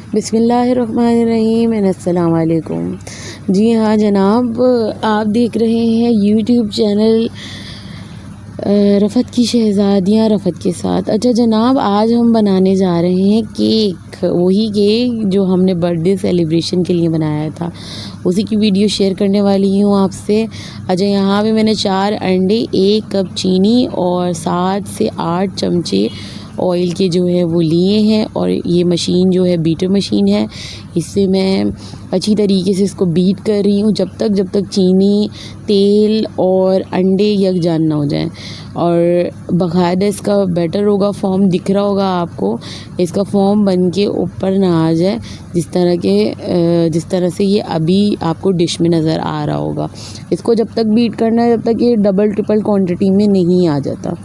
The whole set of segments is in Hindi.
बिस्मिल्लाहिर्रहमानिर्रहीम अस्सलाम वालेकुम। जी हाँ जनाब, आप देख रहे हैं यूट्यूब चैनल रफ़त की शहज़ादियाँ रफ़त के साथ। अच्छा जनाब, आज हम बनाने जा रहे हैं केक, वही केक जो हमने बर्थडे सेलिब्रेशन के लिए बनाया था, उसी की वीडियो शेयर करने वाली हूँ आपसे। अच्छा, यहाँ पे मैंने 4 अंडे, 1 कप चीनी और 7 से 8 चमचे ऑयल के जो है वो लिए हैं। और ये मशीन जो है बीटर मशीन है, इससे मैं अच्छी तरीके से इसको बीट कर रही हूँ जब तक चीनी, तेल और अंडे यकजान ना हो जाएं। और बाकायदा इसका बैटर होगा, फॉर्म दिख रहा होगा आपको, इसका फॉर्म बन के ऊपर ना आ जाए, जिस तरह से ये अभी आपको डिश में नज़र आ रहा होगा। इसको जब तक बीट करना है जब तक ये डबल ट्रिपल क्वांटिटी में नहीं आ जाता।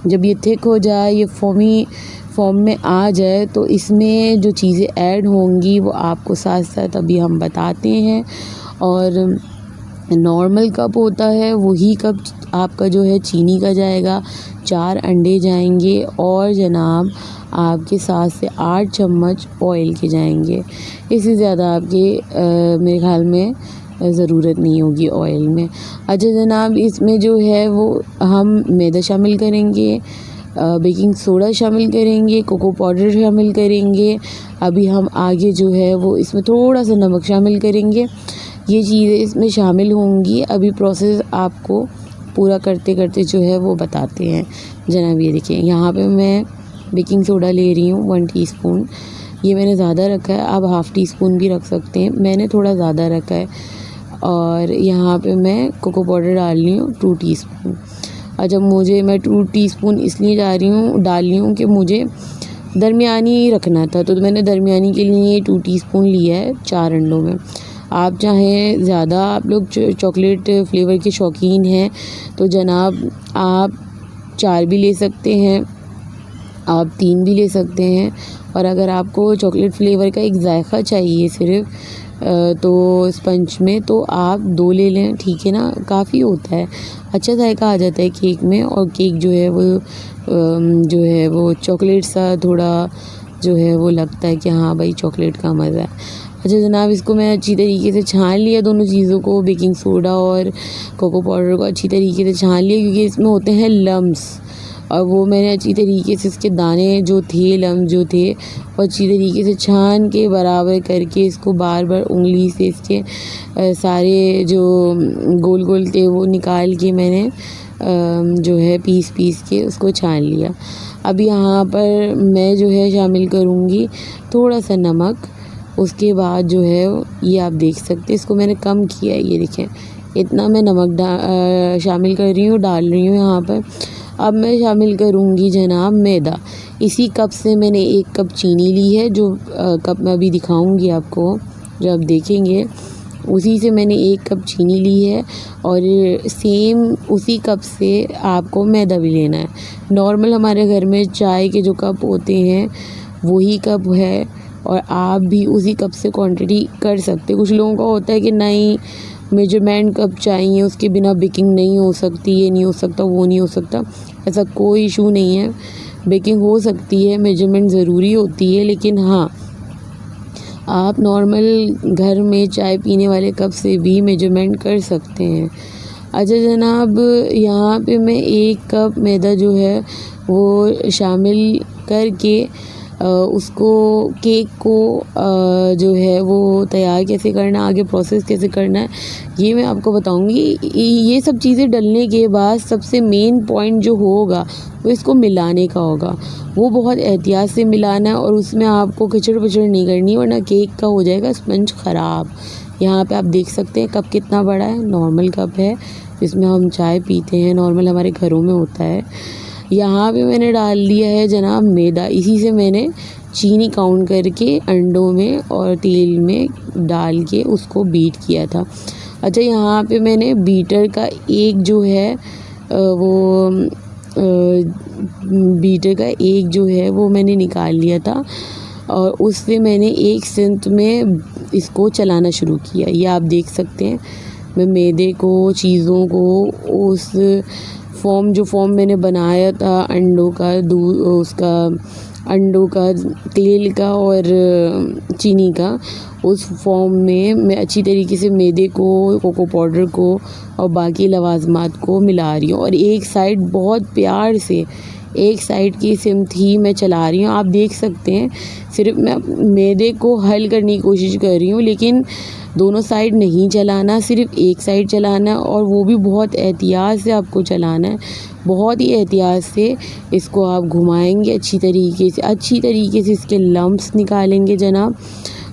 जब ये थिक हो जाए, ये फॉर्म में आ जाए, तो इसमें जो चीज़ें ऐड होंगी वो आपको साथ साथ अभी हम बताते हैं। और नॉर्मल कप होता है, वही कप आपका जो है चीनी का जाएगा, 4 अंडे जाएंगे और जनाब आपके 7 से 8 चम्मच ऑयल के जाएंगे। इससे ज़्यादा आपके मेरे ख़्याल में ज़रूरत नहीं होगी ऑयल में। अच्छा जनाब, इसमें जो है वो हम मैदा शामिल करेंगे, बेकिंग सोडा शामिल करेंगे, कोको पाउडर शामिल करेंगे। अभी हम आगे जो है वो इसमें थोड़ा सा नमक शामिल करेंगे। ये चीज़ें इसमें शामिल होंगी। अभी प्रोसेस आपको पूरा करते करते जो है वो बताते हैं। जनाब ये देखिए, यहाँ पे मैं बेकिंग सोडा ले रही हूँ 1 टीस्पून। ये मैंने ज़्यादा रखा है, आप हाफ़ टी स्पून भी रख सकते हैं, मैंने थोड़ा ज़्यादा रखा है। और यहाँ पे मैं कोको पाउडर डाल रही हूँ 2 टीस्पून। अच्छा, मैं 2 टीस्पून इसलिए डाल रही हूँ कि मुझे दरमियानी रखना था, तो मैंने दरमियानी के लिए 2 टीस्पून लिया है 4 अंडों में। आप चाहें ज़्यादा, आप लोग चॉकलेट फ्लेवर के शौकीन हैं तो जनाब आप 4 भी ले सकते हैं, आप 3 भी ले सकते हैं। और अगर आपको चॉकलेट फ्लेवर का एक जायक़ा चाहिए सिर्फ़ तो स्पंज में, तो आप 2 ले लें, ठीक है ना, काफ़ी होता है, अच्छा जायका आ जाता है केक में। और केक जो है वो चॉकलेट सा थोड़ा जो है वो लगता है कि हाँ भाई चॉकलेट का मज़ा है। अच्छा जनाब, इसको मैं अच्छी तरीके से छान लिया, दोनों चीज़ों को, बेकिंग सोडा और कोको पाउडर को अच्छी तरीके से छान लिया, क्योंकि इसमें होते हैं लम्स, और वो मैंने अच्छी तरीके से इसके दाने जो थे, लम्स जो थे, और अच्छी तरीके से छान के बराबर करके इसको बार बार उंगली से इसके सारे जो गोल गोल थे वो निकाल के मैंने जो है पीस के उसको छान लिया। अब यहाँ पर मैं जो है शामिल करूँगी थोड़ा सा नमक। उसके बाद जो है ये आप देख सकते हैं, इसको मैंने कम किया है, ये देखें, इतना मैं नमक शामिल कर रही हूँ, डाल रही हूँ यहाँ पर। अब मैं शामिल करूँगी जनाब मैदा। इसी कप से मैंने 1 कप चीनी ली है, जो कप मैं अभी दिखाऊँगी आपको, जो आप देखेंगे उसी से मैंने 1 कप चीनी ली है। और सेम उसी कप से आपको मैदा भी लेना है। नॉर्मल हमारे घर में चाय के जो कप होते हैं वही कप है, और आप भी उसी कप से क्वांटिटी कर सकते। कुछ लोगों का होता है कि नहीं, मेजरमेंट कप चाहिए, उसके बिना बेकिंग नहीं हो सकती, ये नहीं हो सकता, वो नहीं हो सकता। ऐसा कोई इशू नहीं है, बेकिंग हो सकती है, मेजरमेंट ज़रूरी होती है, लेकिन हाँ, आप नॉर्मल घर में चाय पीने वाले कप से भी मेजरमेंट कर सकते हैं। अच्छा जनाब, यहाँ पे मैं 1 कप मैदा जो है वो शामिल करके उसको, केक को जो है वो तैयार कैसे करना है, आगे प्रोसेस कैसे करना है, ये मैं आपको बताऊंगी। ये सब चीज़ें डलने के बाद सबसे मेन पॉइंट जो होगा वो इसको मिलाने का होगा। वो बहुत एहतियात से मिलाना है, और उसमें आपको खिचड़ पिचड़ नहीं करनी, वरना केक का हो जाएगा स्पंज ख़राब। यहाँ पे आप देख सकते हैं कप कितना बड़ा है, नॉर्मल कप है जिसमें हम चाय पीते हैं, नॉर्मल हमारे घरों में होता है। यहाँ पे मैंने डाल दिया है जनाब मैदा। इसी से मैंने चीनी काउंट करके अंडों में और तेल में डाल के उसको बीट किया था। अच्छा, यहाँ पे मैंने बीटर का एक जो है वो मैंने निकाल लिया था, और उससे मैंने एक सिंथ में इसको चलाना शुरू किया। ये आप देख सकते हैं, मैं मैदे को, चीज़ों को, उस फॉर्म मैंने बनाया था अंडों का, उसका अंडों का, तेल का और चीनी का, उस फॉर्म में मैं अच्छी तरीके से मैदे को, कोको पाउडर को और बाकी लवाज़मात को मिला रही हूँ। और एक साइड बहुत प्यार से, एक साइड की सिमथ ही मैं चला रही हूँ। आप देख सकते हैं सिर्फ मैं मैदे को हल करने की कोशिश कर रही हूँ, लेकिन दोनों साइड नहीं चलाना, सिर्फ एक साइड चलाना, और वो भी बहुत एहतियात से आपको चलाना है। बहुत ही एहतियात से इसको आप घुमाएंगे अच्छी तरीके से इसके लम्प्स निकालेंगे जनाब।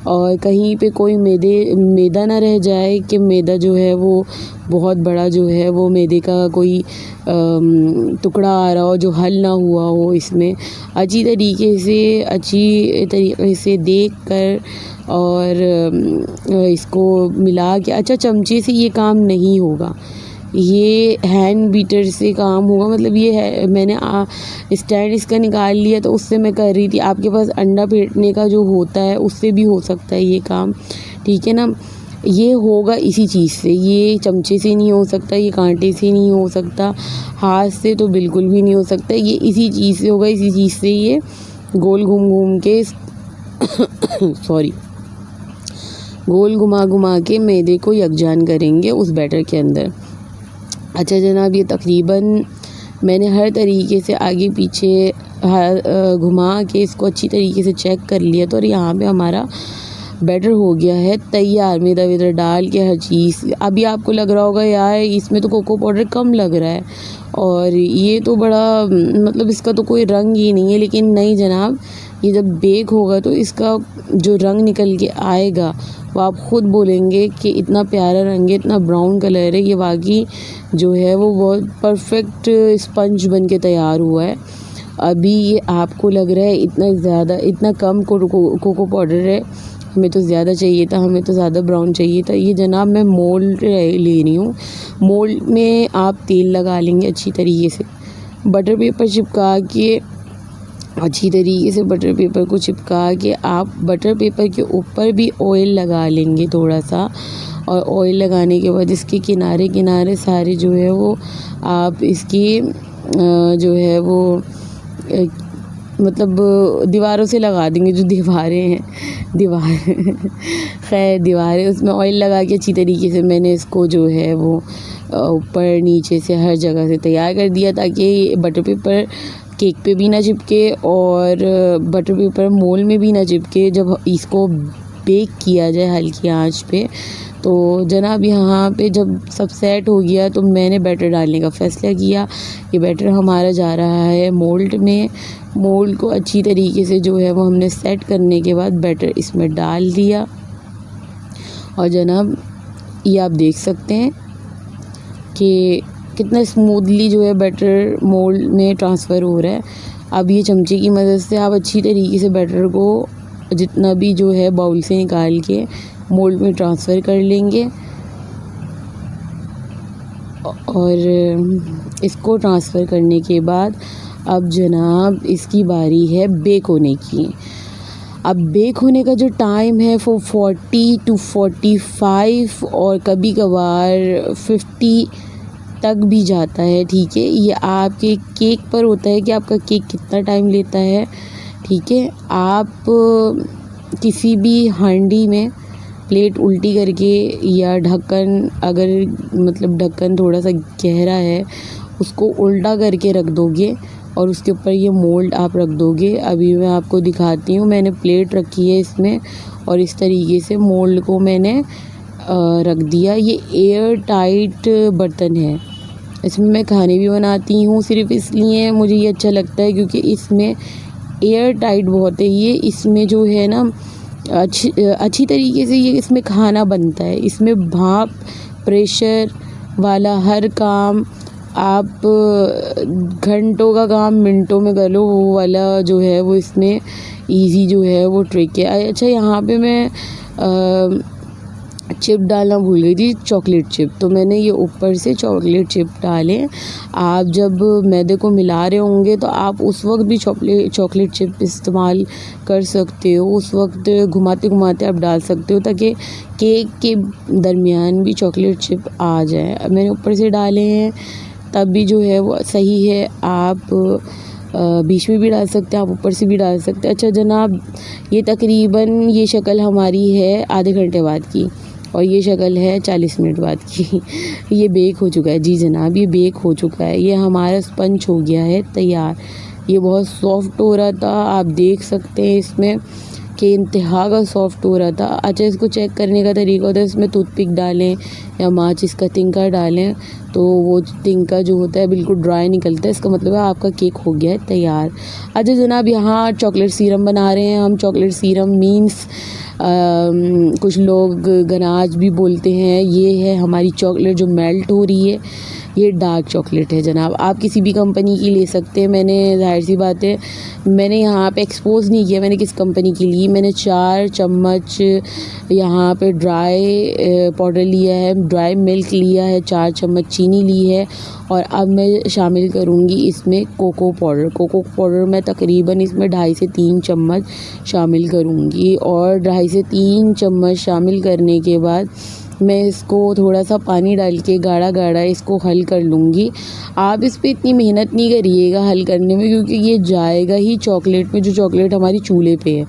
और कहीं पे कोई मैदा ना रह जाए कि मैदा जो है वो बहुत बड़ा जो है वो मैदे का कोई टुकड़ा आ रहा हो जो हल ना हुआ हो। इसमें अच्छी तरीके से देख कर और इसको मिला के, अच्छा चमचे से ये काम नहीं होगा, ये हैंड बीटर से काम होगा। मतलब ये है, मैंने स्टैंड इसका निकाल लिया तो उससे मैं कर रही थी। आपके पास अंडा फेंटने का जो होता है उससे भी हो सकता है ये काम, ठीक है ना। ये होगा इसी चीज़ से, ये चमचे से नहीं हो सकता, ये कांटे से नहीं हो सकता, हाथ से तो बिल्कुल भी नहीं हो सकता। ये इसी चीज़ से होगा, इसी चीज़ से ये गोल घूम के सॉरी गोल घुमा के मैदे को यकजान करेंगे उस बैटर के अंदर। अच्छा जनाब, ये तकरीबन मैंने हर तरीके से आगे पीछे घुमा के इसको अच्छी तरीके से चेक कर लिया। तो और यहाँ पे हमारा बैटर हो गया है तैयार, मैदा वैदा डाल के हर चीज़। अभी आपको लग रहा होगा यार इसमें तो कोको पाउडर कम लग रहा है और ये तो बड़ा मतलब इसका तो कोई रंग ही नहीं है, लेकिन नहीं जनाब, ये जब बेक होगा तो इसका जो रंग निकल के आएगा वो आप ख़ुद बोलेंगे कि इतना प्यारा रंग है, इतना ब्राउन कलर है, ये वाकई जो है वो बहुत परफेक्ट स्पंज बन के तैयार हुआ है। अभी ये आपको लग रहा है इतना कम कोको पाउडर है, हमें तो ज़्यादा चाहिए था, हमें तो ज़्यादा ब्राउन चाहिए था। ये जनाब मैं मोल्ड ले रही हूँ, मोल्ड में आप तेल लगा लेंगे अच्छी तरीके से, बटर पेपर चिपका के अच्छी तरीके से बटर पेपर को चिपका के आप बटर पेपर के ऊपर भी ऑयल लगा लेंगे थोड़ा सा। और ऑयल लगाने के बाद इसके किनारे सारे जो है वो आप इसकी जो है वो मतलब दीवारों से लगा देंगे, जो दीवारें उसमें ऑयल लगा के अच्छी तरीके से मैंने इसको जो है वो ऊपर नीचे से हर जगह से तैयार कर दिया, ताकि बटर पेपर केक पे भी ना चिपके और बटर पेपर मोल्ड में भी ना चिपके जब इसको बेक किया जाए हल्की आंच पे। तो जनाब यहाँ पे जब सब सेट हो गया तो मैंने बैटर डालने का फ़ैसला किया। ये बैटर हमारा जा रहा है मोल्ड में। मोल्ड को अच्छी तरीके से जो है वो हमने सेट करने के बाद बैटर इसमें डाल दिया और जनाब ये आप देख सकते हैं कि कितना स्मूथली जो है बैटर मोल्ड में ट्रांसफ़र हो रहा है। अब ये चमचे की मदद से आप अच्छी तरीके से बैटर को जितना भी जो है बाउल से निकाल के मोल्ड में ट्रांसफ़र कर लेंगे और इसको ट्रांसफ़र करने के बाद अब जनाब इसकी बारी है बेक होने की। अब बेक होने का जो टाइम है वो 40 to 45 और कभी कभार 50 तक भी जाता है, ठीक है। ये आपके केक पर होता है कि आपका केक कितना टाइम लेता है, ठीक है। आप किसी भी हांडी में प्लेट उल्टी करके या ढक्कन, अगर मतलब ढक्कन थोड़ा सा गहरा है उसको उल्टा करके रख दोगे और उसके ऊपर ये मोल्ड आप रख दोगे। अभी मैं आपको दिखाती हूँ, मैंने प्लेट रखी है इसमें और इस तरीके से मोल्ड को मैंने रख दिया। ये एयर टाइट बर्तन है, इसमें मैं खाने भी बनाती हूँ, सिर्फ इसलिए मुझे ये अच्छा लगता है क्योंकि इसमें एयर टाइट बहुत है। ये इसमें जो है ना अच्छी तरीके से ये इसमें खाना बनता है। इसमें भाप प्रेशर वाला हर काम आप घंटों का काम मिनटों में कर लो, वो वाला जो है वो इसमें इजी जो है वो ट्रिक है। अच्छा यहाँ पे मैं चिप डालना भूल गई थी, चॉकलेट चिप, तो मैंने ये ऊपर से चॉकलेट चिप डाले। आप जब मैदे को मिला रहे होंगे तो आप उस वक्त भी चॉकलेट चिप इस्तेमाल कर सकते हो, उस वक्त घुमाते घुमाते आप डाल सकते हो ताकि केक के दरमियान भी चॉकलेट चिप आ जाए। मैंने ऊपर से डाले हैं तब भी जो है वो सही है। आप बीच में भी डाल सकते हैं आप, ऊपर से भी डाल सकते हैं। अच्छा जनाब, ये तकरीबन ये शक्ल हमारी है आधे घंटे बाद की और ये शक्ल है 40 मिनट बाद की। ये बेक हो चुका है। जी जनाब, ये बेक हो चुका है। ये हमारा स्पंज हो गया है तैयार। ये बहुत सॉफ्ट हो रहा था, आप देख सकते हैं इसमें कि इंतहा का सॉफ्ट हो रहा था। अच्छा, इसको चेक करने का तरीका होता है, इसमें टूथपिक डालें या माचिस का तिनका डालें तो वो तिनका जो होता है बिल्कुल ड्राई निकलता है, इसका मतलब है आपका केक हो गया है तैयार। अच्छा जनाब, यहाँ चॉकलेट सीरम बना रहे हैं हम। चॉकलेट सीरम मीन्स कुछ लोग गनाज भी बोलते हैं। ये है हमारी चॉकलेट जो मेल्ट हो रही है। ये डार्क चॉकलेट है जनाब, आप किसी भी कंपनी की ले सकते हैं। मैंने ज़ाहिर सी बात है मैंने यहाँ पे एक्सपोज़ नहीं किया मैंने किस कंपनी की ली। मैंने 4 चम्मच यहाँ पे ड्राई पाउडर लिया है, ड्राई मिल्क लिया है, 4 चम्मच चीनी ली है और अब मैं शामिल करूँगी इसमें कोको पाउडर। कोको पाउडर मैं तकरीबन इसमें 2.5 से 3 चम्मच शामिल करूँगी और 2.5 से 3 चम्मच शामिल करने के बाद मैं इसको थोड़ा सा पानी डाल के गाढ़ा गाढ़ा इसको हल कर लूँगी। आप इस पे इतनी मेहनत नहीं करिएगा हल करने में, क्योंकि ये जाएगा ही चॉकलेट में। जो चॉकलेट हमारी चूल्हे पे है,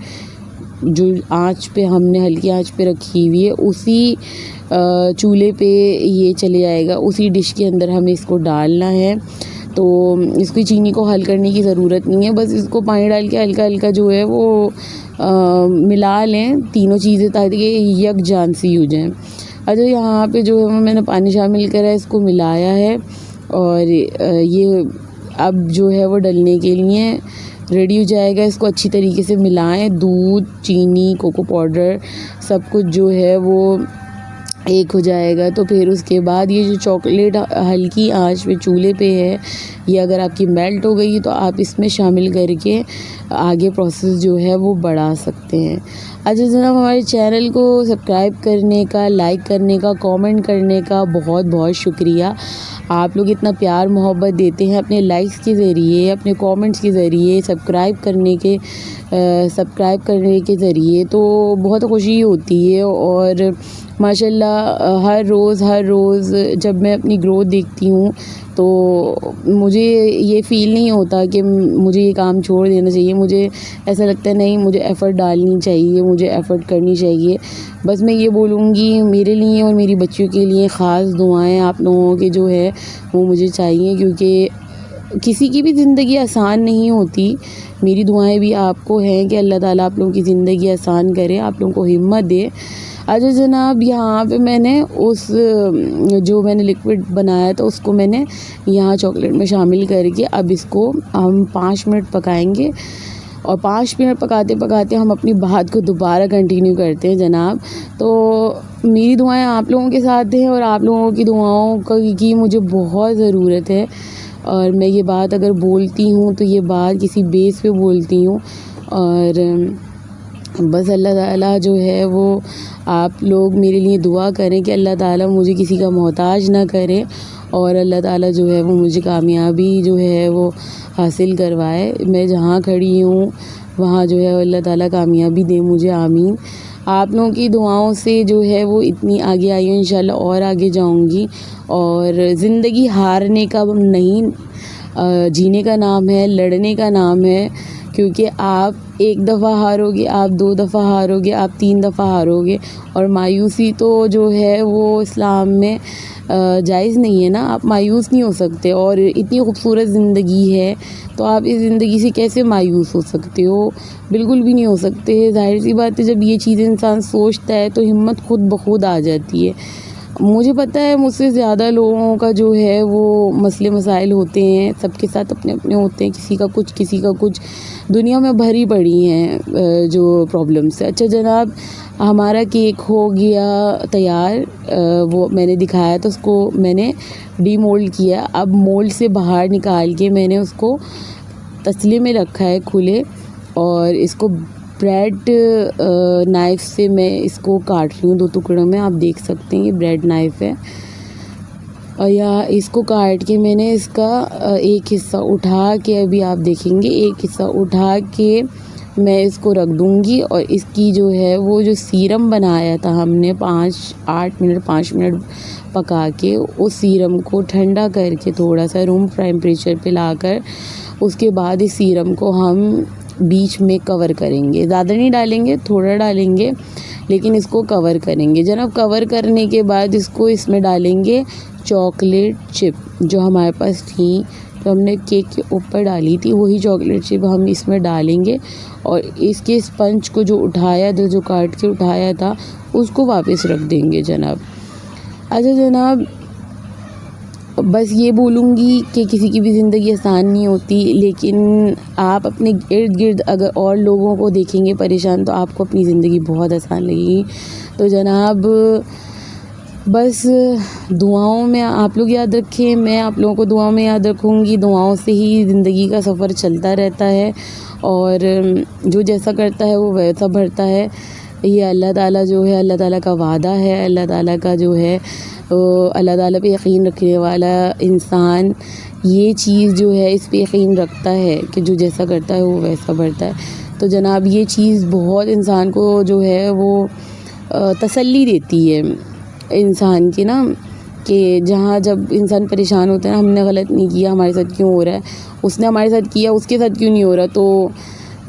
जो आंच पे हमने हल्की आंच पे रखी हुई है, उसी चूल्हे पे ये चले जाएगा। उसी डिश के अंदर हमें इसको डालना है। तो इसकी चीनी को हल करने की ज़रूरत नहीं है, बस इसको पानी डाल के हल्का हल्का जो है वो मिला लें तीनों चीज़ें, ताकि यकजान सी हो जाएँ। अच्छा, यहाँ पे जो है मैंने पानी शामिल करा, इसको मिलाया है और ये अब जो है वो डलने के लिए रेडी हो जाएगा। इसको अच्छी तरीके से मिलाएं। दूध, चीनी, कोको पाउडर सब कुछ जो है वो एक हो जाएगा। तो फिर उसके बाद ये जो चॉकलेट हल्की आंच पे चूल्हे पे है, ये अगर आपकी मेल्ट हो गई तो आप इसमें शामिल करके आगे प्रोसेस जो है वो बढ़ा सकते हैं। अच्छा जनाब, हमारे चैनल को सब्सक्राइब करने का, लाइक करने का, कमेंट करने का बहुत बहुत शुक्रिया। आप लोग इतना प्यार मोहब्बत देते हैं अपने लाइक्स के ज़रिए, अपने कमेंट्स के ज़रिए, सब्सक्राइब करने के ज़रिए, तो बहुत खुशी होती है। और माशाल्लाह हर रोज़ जब मैं अपनी ग्रोथ देखती हूँ तो मुझे ये फ़ील नहीं होता कि मुझे ये काम छोड़ देना चाहिए। मुझे ऐसा लगता है नहीं, मुझे एफ़र्ट डालनी चाहिए, मुझे एफ़र्ट करनी चाहिए। बस मैं ये बोलूँगी, मेरे लिए और मेरी बच्चियों के लिए ख़ास दुआएं आप लोगों के जो है वो मुझे चाहिए, क्योंकि किसी की भी ज़िंदगी आसान नहीं होती। मेरी दुआएं भी आपको हैं कि अल्लाह ताला आप लोगों की ज़िंदगी आसान करे, आप लोगों को हिम्मत दे। अच्छा जनाब, यहाँ पे मैंने जो मैंने लिक्विड बनाया था उसको मैंने यहाँ चॉकलेट में शामिल करके अब इसको हम 5 मिनट पकाएंगे और 5 मिनट पकाते पकाते हम अपनी बात को दोबारा कंटिन्यू करते हैं जनाब। तो मेरी दुआएं आप लोगों के साथ हैं और आप लोगों की दुआओं की मुझे बहुत ज़रूरत है। और मैं ये बात अगर बोलती हूँ तो ये बात किसी बेस पे बोलती हूँ। और बस अल्लाह ताला जो है वो आप लोग मेरे लिए दुआ करें कि अल्लाह ताला मुझे किसी का मोहताज ना करे और अल्लाह ताला जो है वो मुझे कामयाबी जो है वो हासिल करवाए। मैं जहाँ खड़ी हूँ वहाँ जो है अल्लाह ताला कामयाबी दे मुझे, आमीन। आप लोगों की दुआओं से जो है वो इतनी आगे आई हूँ, इंशाल्लाह और आगे जाऊँगी। और ज़िंदगी हारने का नहीं, जीने का नाम है, लड़ने का नाम है। क्योंकि आप 1 दफ़ा हारोगे, आप 2 दफ़ा हारोगे, आप 3 दफ़ा हारोगे। और मायूसी तो जो है वो इस्लाम में जायज़ नहीं है ना, आप मायूस नहीं हो सकते। और इतनी खूबसूरत ज़िंदगी है तो आप इस ज़िंदगी से कैसे मायूस हो सकते हो? बिल्कुल भी नहीं हो सकते। ज़ाहिर सी बात है, जब ये चीज़ें इंसान सोचता है तो हिम्मत खुद ब खुद आ जाती है। मुझे पता है मुझसे ज़्यादा लोगों का जो है वो मसले मसाइल होते हैं, सबके साथ अपने अपने होते हैं, किसी का कुछ दुनिया में भरी पड़ी हैं जो प्रॉब्लम्स है। अच्छा जनाब, हमारा केक हो गया तैयार, वो मैंने दिखाया तो उसको मैंने डीमोल्ड किया। अब मोल्ड से बाहर निकाल के मैंने उसको तसले में रखा है खुले, और इसको ब्रेड नाइफ़ से मैं इसको काट रही हूँ 2 टुकड़ों में। आप देख सकते हैं ये ब्रेड नाइफ़ है। और या इसको काट के मैंने इसका एक हिस्सा उठा के, अभी आप देखेंगे, एक हिस्सा उठा के मैं इसको रख दूँगी। और इसकी जो है वो जो सीरम बनाया था हमने 5 मिनट पका के, उस सीरम को ठंडा करके थोड़ा सा रूम टेम्परेचर पे लाकर उसके बाद इस सीरम को हम बीच में कवर करेंगे, ज़्यादा नहीं डालेंगे, थोड़ा डालेंगे, लेकिन इसको कवर करेंगे। जनाब कवर करने के बाद इसको इसमें डालेंगे चॉकलेट चिप जो हमारे पास थी, तो हमने केक के ऊपर डाली थी, वही चॉकलेट चिप हम इसमें डालेंगे और इसके स्पंज को जो उठाया था, जो काट के उठाया था, उसको वापस रख देंगे जनाब। अच्छा जनाब, बस ये बोलूँगी कि किसी की भी ज़िंदगी आसान नहीं होती, लेकिन आप अपने इर्द गिर्द अगर और लोगों को देखेंगे परेशान तो आपको अपनी ज़िंदगी बहुत आसान लगेगी। तो जनाब बस दुआओं में आप लोग याद रखें, मैं आप लोगों को दुआओं में याद रखूँगी। दुआओं से ही ज़िंदगी का सफ़र चलता रहता है और जो जैसा करता है वो वैसा भरता है। ये अल्लाह ताला जो है, अल्लाह ताला का वादा है, अल्लाह ताला का जो है अल्लाह ताला पे यकीन रखने वाला इंसान ये चीज़ जो है इस पे यकीन रखता है कि जो जैसा करता है वो वैसा भरता है। तो जनाब ये चीज़ बहुत इंसान को जो है वो तसल्ली देती है इंसान की ना, कि जहाँ जब इंसान परेशान होता है, हमने गलत नहीं किया, हमारे साथ क्यों हो रहा है, उसने हमारे साथ किया, उसके साथ क्यों नहीं हो रहा। तो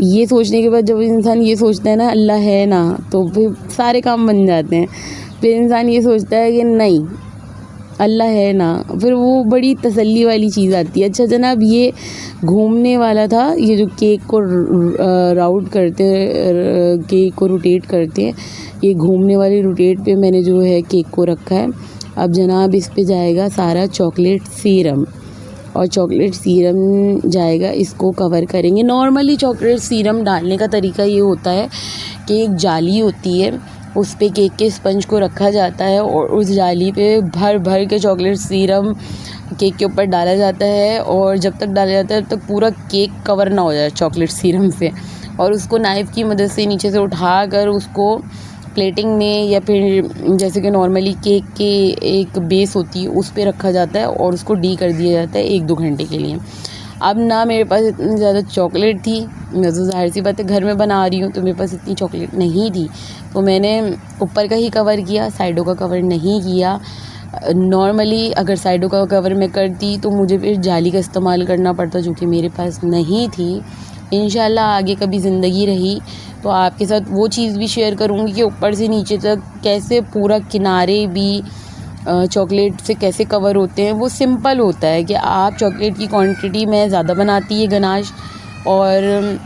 ये सोचने के बाद जब इंसान ये सोचता है ना अल्लाह है ना, तो फिर सारे काम बन जाते हैं। फिर इंसान ये सोचता है कि नहीं अल्लाह है ना, फिर वो बड़ी तसल्ली वाली चीज़ आती है। अच्छा जनाब, ये घूमने वाला था, ये जो केक को राउट करते हैं, केक को रोटेट करते हैं, ये घूमने वाले रोटेट पे मैंने जो है केक को रखा है। अब जनाब इस पे जाएगा सारा चॉकलेट सीरम और चॉकलेट सीरम जाएगा, इसको कवर करेंगे। नॉर्मली चॉकलेट सीरम डालने का तरीका ये होता है कि एक जाली होती है, उस पे केक के स्पंज को रखा जाता है और उस जाली पे भर भर के चॉकलेट सीरम केक के ऊपर डाला जाता है और जब तक डाला जाता है तब तक पूरा केक कवर ना हो जाए चॉकलेट सीरम से, और उसको नाइफ़ की मदद से नीचे से उठा कर उसको प्लेटिंग में या फिर जैसे कि नॉर्मली केक के एक बेस होती है उस पे रखा जाता है और उसको डी कर दिया जाता है 1-2 घंटे के लिए। अब ना मेरे पास इतनी ज़्यादा चॉकलेट थी, मैं तो ज़ाहिर सी बात है घर में बना रही हूँ, तो मेरे पास इतनी चॉकलेट नहीं थी, तो मैंने ऊपर का ही कवर किया, साइडों का कवर नहीं किया। नॉर्मली अगर साइडों का कवर मैं करती तो मुझे फिर जाली का इस्तेमाल करना पड़ता, जो कि मेरे पास नहीं थी। इंशाल्लाह आगे कभी ज़िंदगी रही तो आपके साथ वो चीज़ भी शेयर करूँगी कि ऊपर से नीचे तक कैसे पूरा किनारे भी चॉकलेट से कैसे कवर होते हैं। वो सिंपल होता है कि आप चॉकलेट की क्वांटिटी में ज़्यादा बनाती है गनाश, और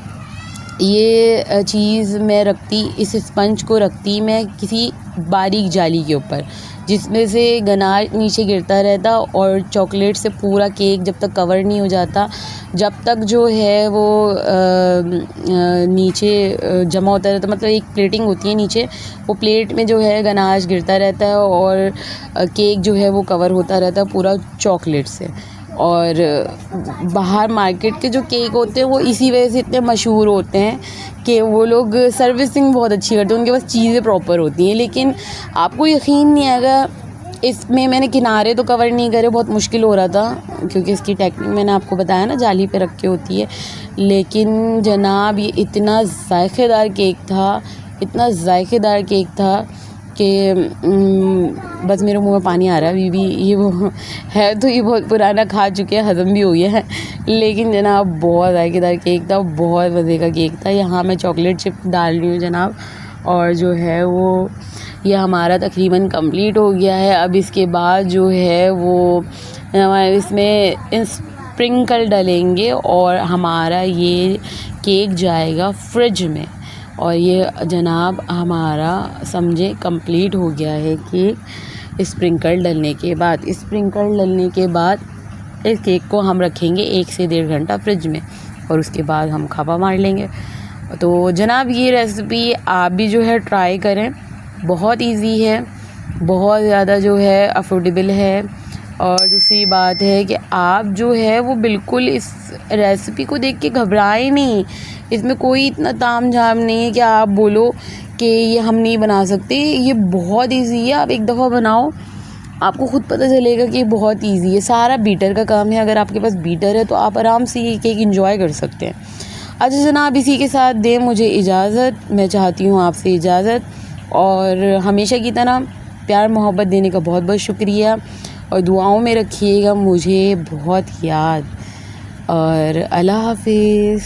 ये चीज़ मैं रखती, इस स्पंज को रखती मैं किसी बारीक जाली के ऊपर, जिसमें से गनाश नीचे गिरता रहता और चॉकलेट से पूरा केक जब तक कवर नहीं हो जाता, जब तक जो है वो नीचे जमा होता रहता, मतलब एक प्लेटिंग होती है नीचे, वो प्लेट में जो है गनाश गिरता रहता है और केक जो है वो कवर होता रहता है पूरा चॉकलेट से। और बाहर मार्केट के जो केक होते हैं वो इसी वजह से इतने मशहूर होते हैं कि वो लोग सर्विसिंग बहुत अच्छी करते हैं, उनके पास चीज़ें प्रॉपर होती हैं। लेकिन आपको यकीन नहीं आएगा, इसमें मैंने किनारे तो कवर नहीं करे, बहुत मुश्किल हो रहा था क्योंकि इसकी टेक्निक मैंने आपको बताया ना जाली पे रख के होती है। लेकिन जनाब ये इतना ज़ायक़ेदार केक था, इतना ज़ायक़ेदार केक था कि बस मेरे मुंह में पानी आ रहा है अभी भी। ये वो है तो ये बहुत पुराना, खा चुके हैं, हज़म भी हो गया है, लेकिन जनाब बहुत ज़ायक़ेदार केक था, बहुत मज़े का केक था। यहाँ मैं चॉकलेट चिप डाल रही हूँ जनाब, और जो है वो ये हमारा तकरीबन कंप्लीट हो गया है। अब इसके बाद जो है वो इसमें स्प्रिंकल डालेंगे और हमारा ये केक जाएगा फ्रिज में। और ये जनाब हमारा समझे कंप्लीट हो गया है केक स्प्रिंकल डलने के बाद। स्प्रिंकल डलने के बाद इस केक को हम रखेंगे 1 से 1.5 घंटा फ्रिज में और उसके बाद हम खपा मार लेंगे। तो जनाब ये रेसिपी आप भी जो है ट्राई करें, बहुत इजी है, बहुत ज़्यादा जो है अफोर्डेबल है। और दूसरी बात है कि आप जो है वो बिल्कुल इस रेसिपी को देख के घबराएं नहीं, इसमें कोई इतना ताम झाम नहीं है कि आप बोलो कि ये हम नहीं बना सकते। ये बहुत इजी है, आप एक दफ़ा बनाओ, आपको ख़ुद पता चलेगा कि ये बहुत इजी है। सारा बीटर का काम है, अगर आपके पास बीटर है तो आप आराम से ये केक एंजॉय कर सकते हैं। अच्छा जनाब, इसी के साथ दें मुझे इजाज़त, मैं चाहती हूँ आपसे इजाज़त, और हमेशा की तरह प्यार मोहब्बत देने का बहुत बहुत शुक्रिया, और दुआओं में रखिएगा मुझे बहुत याद। और अल्लाह हाफिज़।